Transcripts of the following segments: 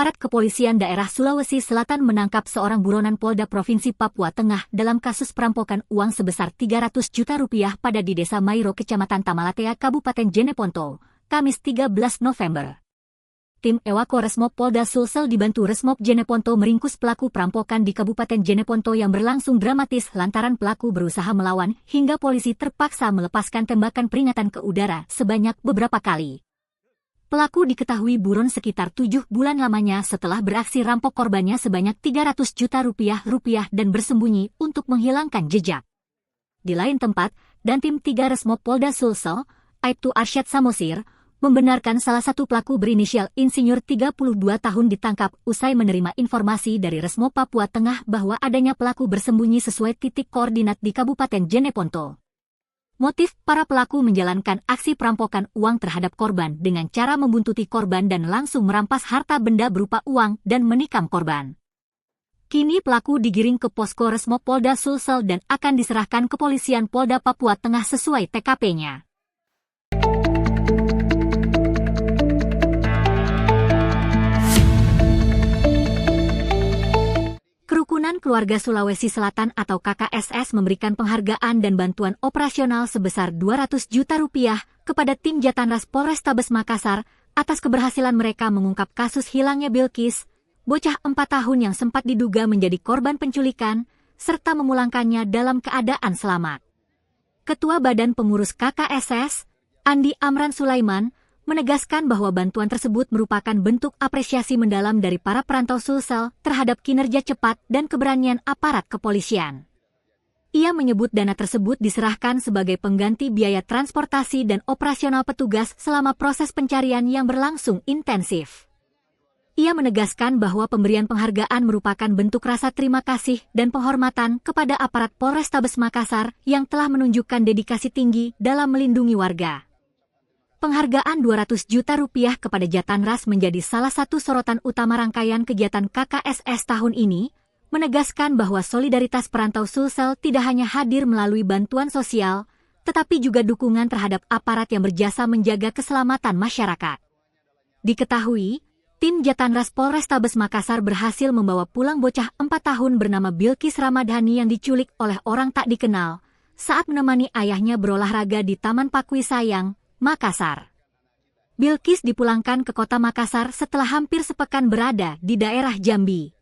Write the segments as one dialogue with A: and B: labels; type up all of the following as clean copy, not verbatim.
A: Aparat kepolisian daerah Sulawesi Selatan menangkap seorang buronan Polda Provinsi Papua Tengah dalam kasus perampokan uang sebesar 300 juta rupiah pada di Desa Mairo, Kecamatan Tamalatea, Kabupaten Jeneponto, Kamis 13 November. Tim Ewako Resmob Polda Sulsel dibantu Resmob Jeneponto meringkus pelaku perampokan di Kabupaten Jeneponto yang berlangsung dramatis lantaran pelaku berusaha melawan hingga polisi terpaksa melepaskan tembakan peringatan ke udara sebanyak beberapa kali. Pelaku diketahui buron sekitar 7 bulan lamanya setelah beraksi rampok korbannya sebanyak 300 juta rupiah dan bersembunyi untuk menghilangkan jejak. Di lain tempat, dan tim 3 Resmob Polda Sulsel, Aibtu Arsyad Samosir, membenarkan salah satu pelaku berinisial Insinyur 32 tahun ditangkap usai menerima informasi dari Resmob Papua Tengah bahwa adanya pelaku bersembunyi sesuai titik koordinat di Kabupaten Jeneponto. Motif para pelaku menjalankan aksi perampokan uang terhadap korban dengan cara membuntuti korban dan langsung merampas harta benda berupa uang dan menikam korban. Kini pelaku digiring ke posko Resmob Polda Sulsel dan akan diserahkan ke kepolisian Polda Papua Tengah sesuai TKP-nya. Kerukunan Keluarga Sulawesi Selatan atau KKSS memberikan penghargaan dan bantuan operasional sebesar 200 juta rupiah kepada tim Jatanras Polrestabes Makassar atas keberhasilan mereka mengungkap kasus hilangnya Bilkis, bocah 4 tahun yang sempat diduga menjadi korban penculikan, serta memulangkannya dalam keadaan selamat. Ketua Badan Pengurus KKSS, Andi Amran Sulaiman, menegaskan bahwa bantuan tersebut merupakan bentuk apresiasi mendalam dari para perantau Sulsel terhadap kinerja cepat dan keberanian aparat kepolisian. Ia menyebut dana tersebut diserahkan sebagai pengganti biaya transportasi dan operasional petugas selama proses pencarian yang berlangsung intensif. Ia menegaskan bahwa pemberian penghargaan merupakan bentuk rasa terima kasih dan penghormatan kepada aparat Polrestabes Makassar yang telah menunjukkan dedikasi tinggi dalam melindungi warga. Penghargaan 200 juta rupiah kepada Jatanras menjadi salah satu sorotan utama rangkaian kegiatan KKSS tahun ini, menegaskan bahwa solidaritas perantau Sulsel tidak hanya hadir melalui bantuan sosial, tetapi juga dukungan terhadap aparat yang berjasa menjaga keselamatan masyarakat. Diketahui, tim Jatanras Polrestabes Makassar berhasil membawa pulang bocah 4 tahun bernama Bilkis Ramadhani yang diculik oleh orang tak dikenal saat menemani ayahnya berolahraga di Taman Pakui Sayang, Makassar. Bilkis dipulangkan ke kota Makassar setelah hampir sepekan berada di daerah Jambi.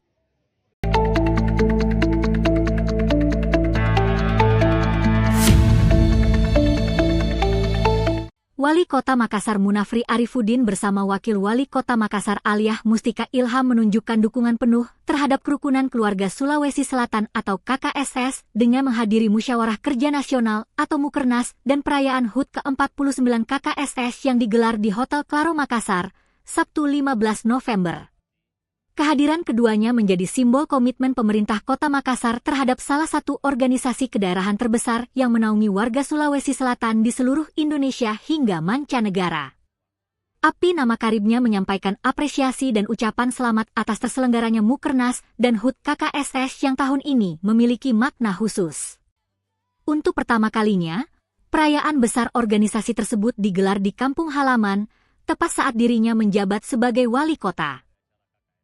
A: Wali Kota Makassar Munafri Arifuddin bersama Wakil Wali Kota Makassar Aliyah Mustika Ilham menunjukkan dukungan penuh terhadap Kerukunan Keluarga Sulawesi Selatan atau KKSS dengan menghadiri Musyawarah Kerja Nasional atau Mukernas dan perayaan HUT ke-49 KKSS yang digelar di Hotel Claro Makassar, Sabtu 15 November. Kehadiran keduanya menjadi simbol komitmen pemerintah Kota Makassar terhadap salah satu organisasi kedaerahan terbesar yang menaungi warga Sulawesi Selatan di seluruh Indonesia hingga mancanegara. API Nama Karibnya menyampaikan apresiasi dan ucapan selamat atas terselenggaranya Mukernas dan HUT KKSS yang tahun ini memiliki makna khusus. Untuk pertama kalinya, perayaan besar organisasi tersebut digelar di kampung halaman, tepat saat dirinya menjabat sebagai wali kota.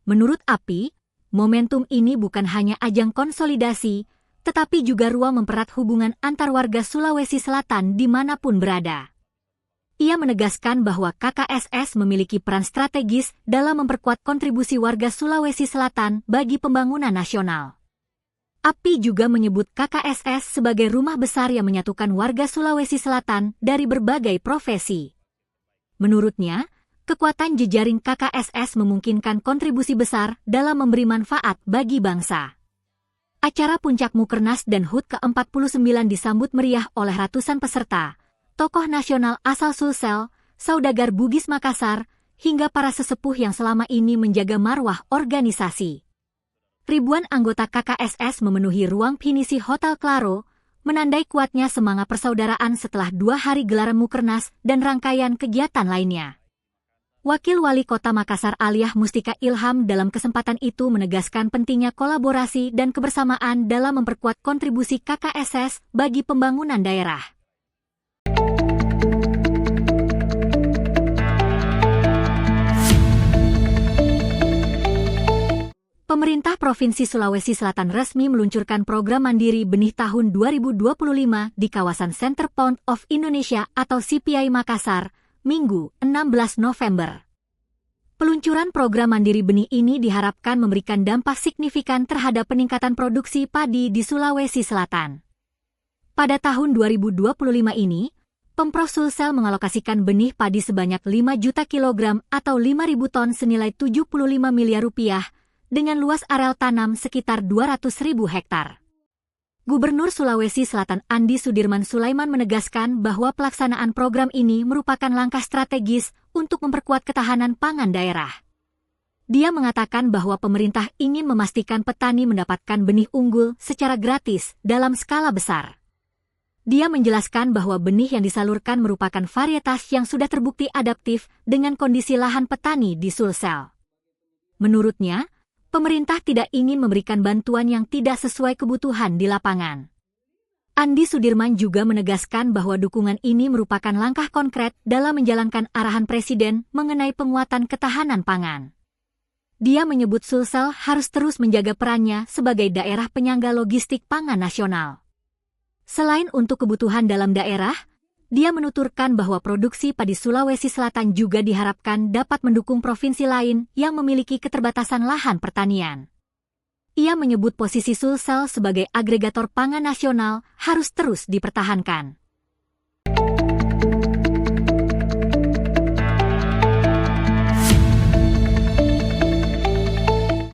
A: Menurut API, momentum ini bukan hanya ajang konsolidasi, tetapi juga ruang mempererat hubungan antar warga Sulawesi Selatan dimanapun berada. Ia menegaskan bahwa KKSS memiliki peran strategis dalam memperkuat kontribusi warga Sulawesi Selatan bagi pembangunan nasional. API juga menyebut KKSS sebagai rumah besar yang menyatukan warga Sulawesi Selatan dari berbagai profesi. Menurutnya, kekuatan jejaring KKSS memungkinkan kontribusi besar dalam memberi manfaat bagi bangsa. Acara Puncak Mukernas dan HUT ke-49 disambut meriah oleh ratusan peserta, tokoh nasional asal Sulsel, saudagar Bugis Makassar, hingga para sesepuh yang selama ini menjaga marwah organisasi. Ribuan anggota KKSS memenuhi ruang pinisi Hotel Claro, menandai kuatnya semangat persaudaraan setelah 2 hari gelaran Mukernas dan rangkaian kegiatan lainnya. Wakil Wali Kota Makassar Aliyah Mustika Ilham dalam kesempatan itu menegaskan pentingnya kolaborasi dan kebersamaan dalam memperkuat kontribusi KKSS bagi pembangunan daerah. Pemerintah Provinsi Sulawesi Selatan resmi meluncurkan program Mandiri Benih tahun 2025 di kawasan Center Point of Indonesia atau CPI Makassar, Minggu, 16 November. Peluncuran program Mandiri Benih ini diharapkan memberikan dampak signifikan terhadap peningkatan produksi padi di Sulawesi Selatan. Pada tahun 2025 ini, Pemprov Sulsel mengalokasikan benih padi sebanyak 5 juta kilogram atau 5.000 ton senilai 75 miliar rupiah, dengan luas areal tanam sekitar 200.000 hektar. Gubernur Sulawesi Selatan Andi Sudirman Sulaiman menegaskan bahwa pelaksanaan program ini merupakan langkah strategis untuk memperkuat ketahanan pangan daerah. Dia mengatakan bahwa pemerintah ingin memastikan petani mendapatkan benih unggul secara gratis dalam skala besar. Dia menjelaskan bahwa benih yang disalurkan merupakan varietas yang sudah terbukti adaptif dengan kondisi lahan petani di Sulsel. Menurutnya, pemerintah tidak ingin memberikan bantuan yang tidak sesuai kebutuhan di lapangan. Andi Sudirman juga menegaskan bahwa dukungan ini merupakan langkah konkret dalam menjalankan arahan Presiden mengenai penguatan ketahanan pangan. Dia menyebut Sulsel harus terus menjaga perannya sebagai daerah penyangga logistik pangan nasional. Selain untuk kebutuhan dalam daerah, dia menuturkan bahwa produksi padi Sulawesi Selatan juga diharapkan dapat mendukung provinsi lain yang memiliki keterbatasan lahan pertanian. Ia menyebut posisi Sulsel sebagai agregator pangan nasional harus terus dipertahankan.